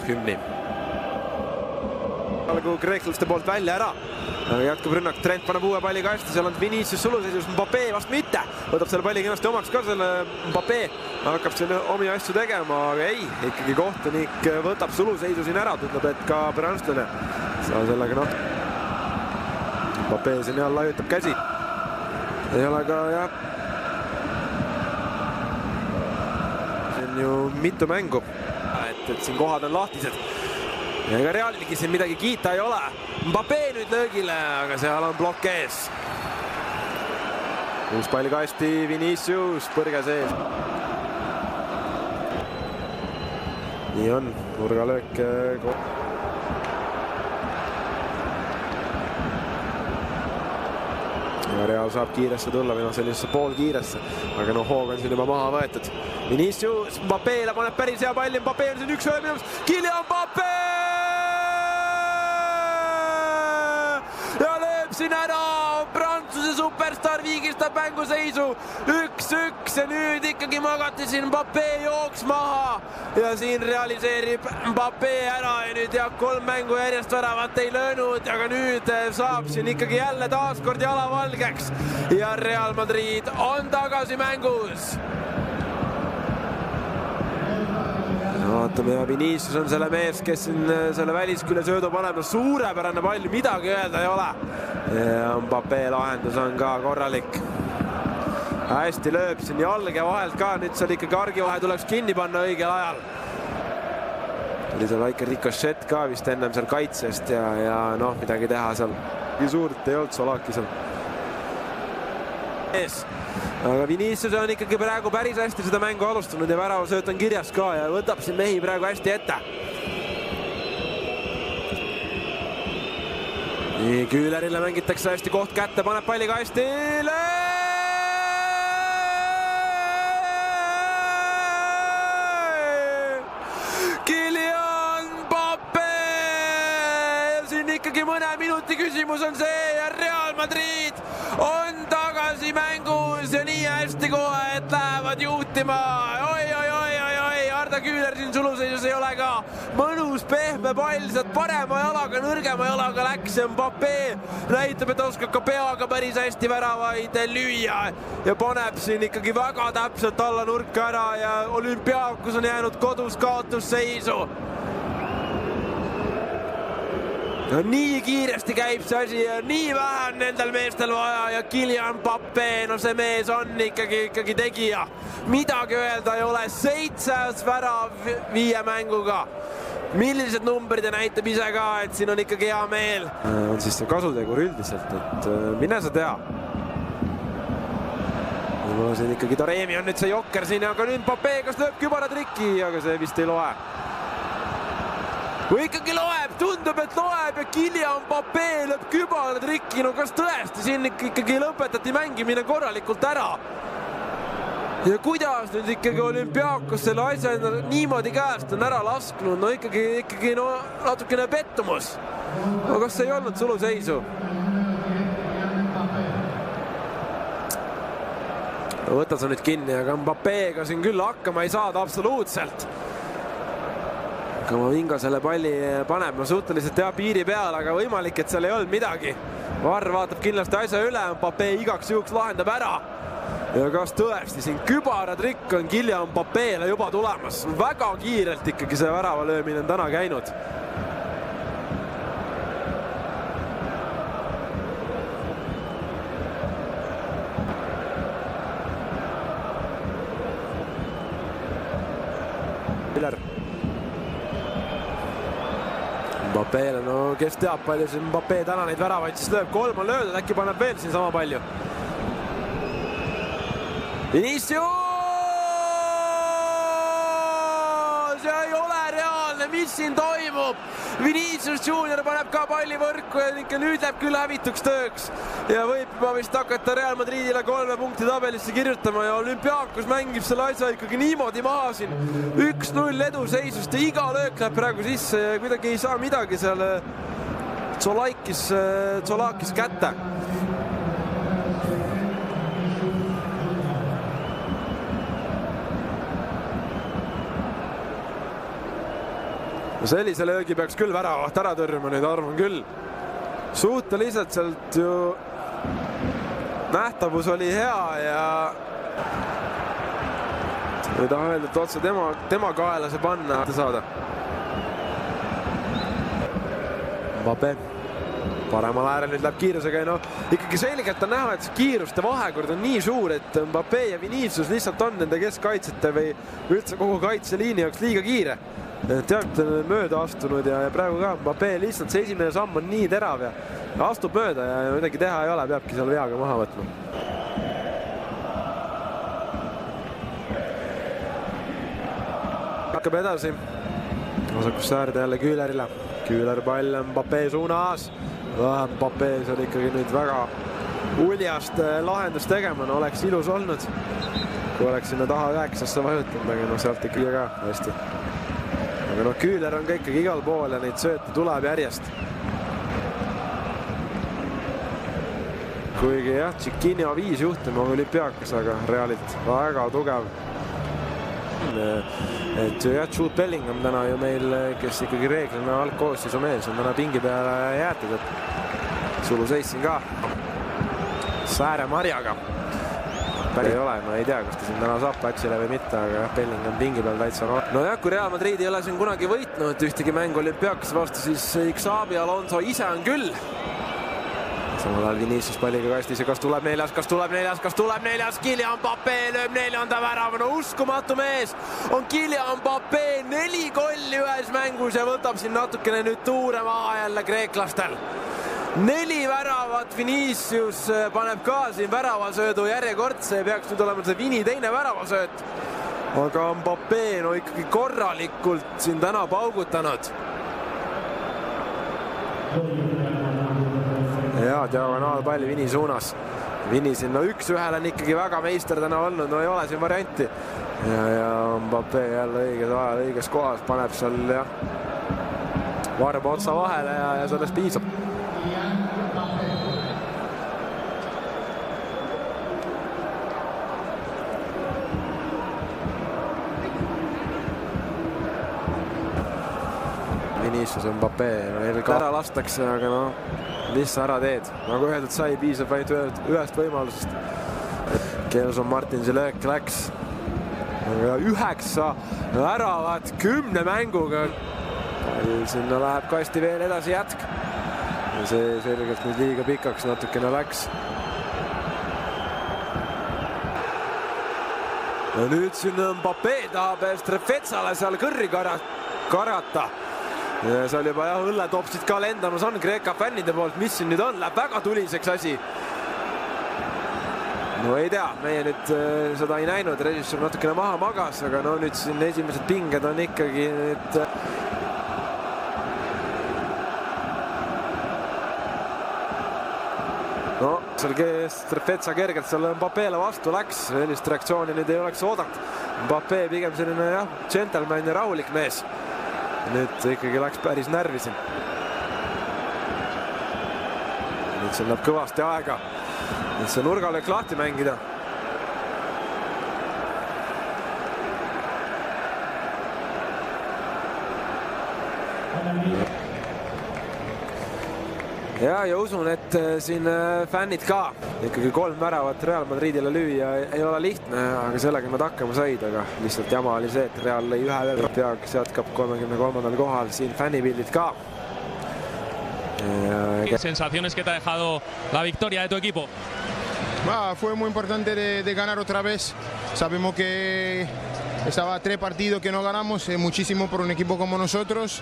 hümni. Kreeklaste poolt välja ära. Jätkub rünnak, Trent paneb uue palli kasti, seal on Vinicius suluseisus, Mbappé vast mitte. Võtab selle palli kenasti omaks ka selle Mbappé. Hakkab siin omi asju tegema, aga ei, ikkagi kohtunik võtab suluseisu siin ära, ütleb, et ka prantslane. Saa sellega Mbappé siin jälle laiutab käsi. Ei ole ka, jah. See on ju mitu mängu, et siin kohad on lahtised. Ja ega Realigi siin midagi kiita ei ole. Mbappé nüüd löögile, aga seal on blokk ees. Uus palli kasti, Vinicius, põrge sees. Nii on, nurgalöök. Ja Real saab kiiresse tulla või sellisesse pool kiiresse, aga hoog on siin juba maha võetud. Vinicius, Mbappéle paneb päris hea palli, Mbappé on siin üks ööminuks, Kylian Mbappé! Ja lööb siin ära, Prantsuse superstar viigistab mänguseisu 1-1 ja nüüd ikkagi magati siin Mbappé jooks maha ja siin realiseerib Mbappé ära ja nüüd 3 mängu järjest väravat ei löönud, aga nüüd saab siin ikkagi jälle taaskord jalavalgeks ja Real Madrid on tagasi mängus. Vaatame ja Vinicius on selle mees, kes siin selle väliskülle söödu paneb, suurepärane pall, midagi öelda ei ole. Ja Mbappé lahendus on ka korralik. Hästi lööb siin jalge vahelt ka, nüüd seal ikkagi argivahe tuleks kinni panna õigel ajal. Tuli seal väike rikošett ka vist ennem seal kaitsest ja midagi teha seal. Suurt ei olnud Solaki seal. Aga Vinicius on ikkagi praegu päris hästi seda mängu alustanud ja väravasööt on kirjas ka ja võtab siin mehi praegu hästi ette. Nii, Küülerile mängitakse hästi koht kätte, paneb palli kasti. Kylian Mbappé! Siin ikkagi mõne minuti küsimus on see ja Real Madrid on tagasi mängus ja nii hästi kohe, et lähevad juhtima. Oi, Arda Küüler siin suluseisus ei ole ka. Mõnus pehme pall, sealt parema jalaga, nõrgema jalaga läks ja Mbappé näitab, et oskab ka peaga päris hästi väravaid lüüa ja paneb siin ikkagi väga täpselt alla nurka ära ja Olümpiakos on jäänud kodus kaotusseisu. No, nii kiiresti käib see asi ja nii vähe on nendel meestel vaja ja Kylian Mbappé, see mees on ikkagi tegija. Midagi öelda ei ole, 7 värav 5 mänguga. Millised numbrid ja näitab ise ka, et siin on ikkagi hea meel. On siis see kasutegur üldiselt, et mine sa tea. Siin ikkagi Taremi on nüüd see jokker siin, aga nüüd Mbappé kas lööb kübaratrikki, aga see vist ei loe. Või ikkagi loeb, tundub, et loeb ja Kylian Mbappé lööb kübaratrikki, kas tõesti siin ikkagi lõpetati mängimine korralikult ära. Ja kuidas nüüd ikkagi Olümpiakos selle asja niimoodi käest on ära lasknud, ikkagi natukene pettumus. Aga kas see ei olnud suluseisu? Võta sa nüüd kinni, aga Mbappéga siin küll hakkama ei saada absoluutselt. Kamavinga selle palli paneb, suhteliselt hea piiri peal, aga võimalik, et seal ei olnud midagi. Varr vaatab kindlasti asja üle, Mbappé igaks juhuks lahendab ära. Ja kas tõesti siin kübaratrikk on Kylian Mbappéle juba tulemas? Väga kiirelt ikkagi see värava löömine on täna käinud. Mbappéle, kes teab palju siin Mbappé täna neid väravaid siis lööb, 3 on löödud, äkki paneb veel siin sama palju. Vinicius! See ei ole reaalne, mis siin toimub? Vinicius Junior paneb ka palli võrku ja nüüd läheb küll hävituks tööks. Ja võib juba vist hakata Real Madridile 3 punkti tabelisse kirjutama ja Olümpiakos mängib selle asja ikkagi niimoodi maha siin. 1-0 edu seisust ja iga löök läheb praegu sisse ja kuidagi ei saa midagi seal Solakis kätte. sellise löögi peaks küll väravaht ära tõrjuma, nüüd arvan küll. Suhteliselt sealt ju nähtavus oli hea ja ei taha öelda, et otse tema kaela see panna saada. Mbappé paremal äärel nüüd läheb kiirusega ja ikkagi selgelt on näha, et see kiiruste vahekord on nii suur, et Mbappé ja Vinicius lihtsalt on nende keskkaitsjate või üldse kogu kaitseliini jaoks liiga kiire. Tealt on mööda astunud ja praegu ka Mbappé lihtsalt see esimene samm on nii terav ja astub mööda ja midagi teha ei ole, peabki seal veaga maha võtma. Hakkab edasi. Vasakusse äärde jälle Küülerile. Küüler pall Mbappé suunas. Mbappé seal ikkagi nüüd väga uljast lahendust tegema, oleks ilus olnud, kui oleks sinna taha 9-sse vajutanud, aga sealt ikkagi ka hästi. Aga Küüler on ka ikkagi igal pool ja neid sööte tuleb järjest. Kuigi jah, Chiquinho 5 juhtima Olümpiakos, aga Realilt väga tugev. Et jah, Jude Bellingham täna ju meil, kes ikkagi reeglina algkoosseisu mees on täna pingi peale jäetud, et sulu seissin ka Sääre Marjaga. Ei ole, ma ei tea, kas ta siin täna saab platsile või mitte, aga jah, Bellingham pingi peal täitsa on. No jah, kui Real Madrid ei ole siin kunagi võitnud ühtegi mängu Olümpiakos vastu, siis Xabi Alonso ise on küll. Samal ajal Vinicius palliga kastis ja kas tuleb neljas, Kylian Mbappé lööb 4. värava, uskumatu mees on Kylian Mbappé, 4 golli ühes mängus ja võtab siin natukene nüüd tuure maha jälle kreeklastel. 4 väravat, Vinicius paneb ka siin väravasöödu järjekordse ja peaks nüüd olema see Vini teine väravasööt. Aga Mbappé ikkagi korralikult siin täna paugutanud. Ja diagonaalpall Vini suunas. Vini siin 1-1 on ikkagi väga meister täna olnud, ei ole siin varianti. Ja Mbappé jälle õiges ajal, õiges kohas paneb seal varba otsa vahele ja sellest piisab. Vinicius Mbappé ära lastakse, aga mis sa ära teed? Nagu öeldud sai, piisab ainult ühest võimalusest. Kelson Martinsi löök läks 9 väravat 10 mänguga. Sinna läheb kasti veel edasi jätk. Ja see selgelt nüüd liiga pikaks natukene läks. Ja nüüd siin Mbappé tahab Strefetsale seal kõrri karata. Ja seal juba õlletopsid ka lendamas on Kreeka fännide poolt, mis siin nüüd on, läheb väga tuliseks asi. No ei tea, meie nüüd seda ei näinud, režissöör natukene maha magas, aga nüüd siin esimesed pinged on ikkagi nüüd... seal Strefetsa kergelt seal Mbappéle vastu läks, sellist reaktsiooni nüüd ei oleks oodanud. Mbappé pigem selline gentleman ja rahulik mees. Nüüd ikkagi läks päris närvi siin. Nüüd siin läheb kõvasti aega. Nüüd see nurgalöök lahti mängida. Ja usun, et siin fännid ka. Ikkagi 3 väravat Real Madridile lüüa ei ole lihtne, aga sellega nad hakkama said, aga lihtsalt jama oli see, et Real lõi 1 veel peaaegu jätkab 33. kohal, siin fännipildid ka. ¿Qué sensaciones que te ha dejado la victoria de tu equipo? Fue muy importante de ganar otra vez. Sabemos que estaba 3 partidos que no ganamos, muchísimo por un equipo como nosotros.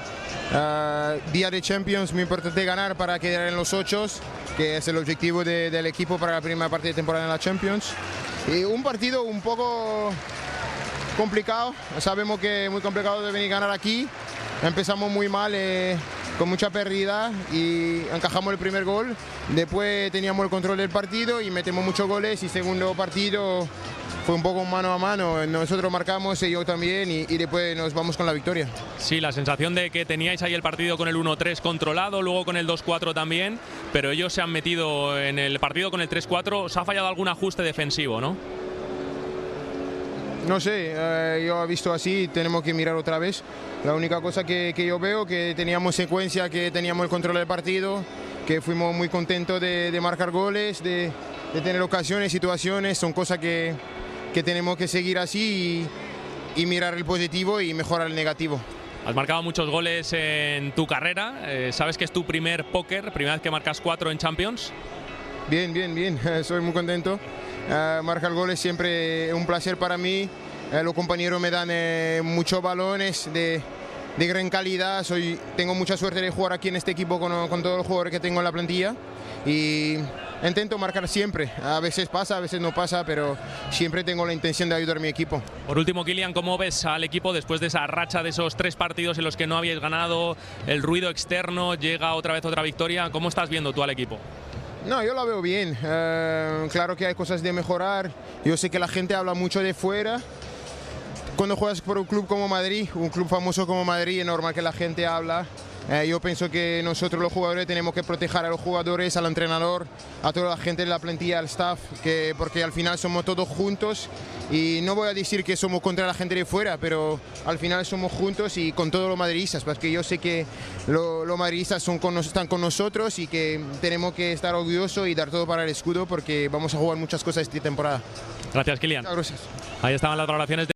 Día de Champions, muy importante ganar para quedar en los 8, que es el objetivo del equipo para la primera parte de temporada en la Champions. Y un partido un poco complicado, sabemos que es muy complicado de venir a ganar aquí. Empezamos muy mal, con mucha pérdida y encajamos el primer gol. Después teníamos el control del partido y metemos muchos goles y segundo partido fue un poco mano a mano. Nosotros marcamos, ellos también y después nos vamos con la victoria. Sí, la sensación de que teníais ahí el partido con el 1-3 controlado, luego con el 2-4 también, pero ellos se han metido en el partido con el 3-4. ¿Os ha fallado algún ajuste defensivo, no? No sé, yo he visto así, tenemos que mirar otra vez. La única cosa que yo veo que teníamos secuencia, que teníamos el control del partido, que fuimos muy contentos de marcar goles, de tener ocasiones, situaciones, son cosas que tenemos que seguir así y mirar el positivo y mejorar el negativo. Has marcado muchos goles en tu carrera, ¿sabes que es tu primer póker, primera vez que marcas 4 en Champions? Bien, bien, bien, soy muy contento. Marcar goles siempre es un placer para mí. Los compañeros me dan muchos balones de gran calidad. Tengo mucha suerte de jugar aquí en este equipo con todos los jugadores que tengo en la plantilla y intento marcar siempre. A veces pasa, a veces no pasa, pero siempre tengo la intención de ayudar a mi equipo. Por último, Kylian, ¿cómo ves al equipo después de esa racha de esos 3 partidos en los que no habíais ganado? El ruido externo, llega otra vez otra victoria. ¿Cómo estás viendo tú al equipo? No, yo la veo bien. Claro que hay cosas de mejorar. Yo sé que la gente habla mucho de fuera. Cuando juegas por un club como Madrid, un club famoso como Madrid, es normal que la gente habla. Yo pienso que nosotros los jugadores tenemos que proteger a los jugadores, al entrenador, a toda la gente de la plantilla, al staff, porque al final somos todos juntos y no voy a decir que somos contra la gente de fuera, pero al final somos juntos y con todos los madridistas, porque yo sé que los madridistas están con nosotros y que tenemos que estar orgullosos y dar todo para el escudo porque vamos a jugar muchas cosas esta temporada. Gracias, Kylian. Gracias. Ahí estaban las valoraciones de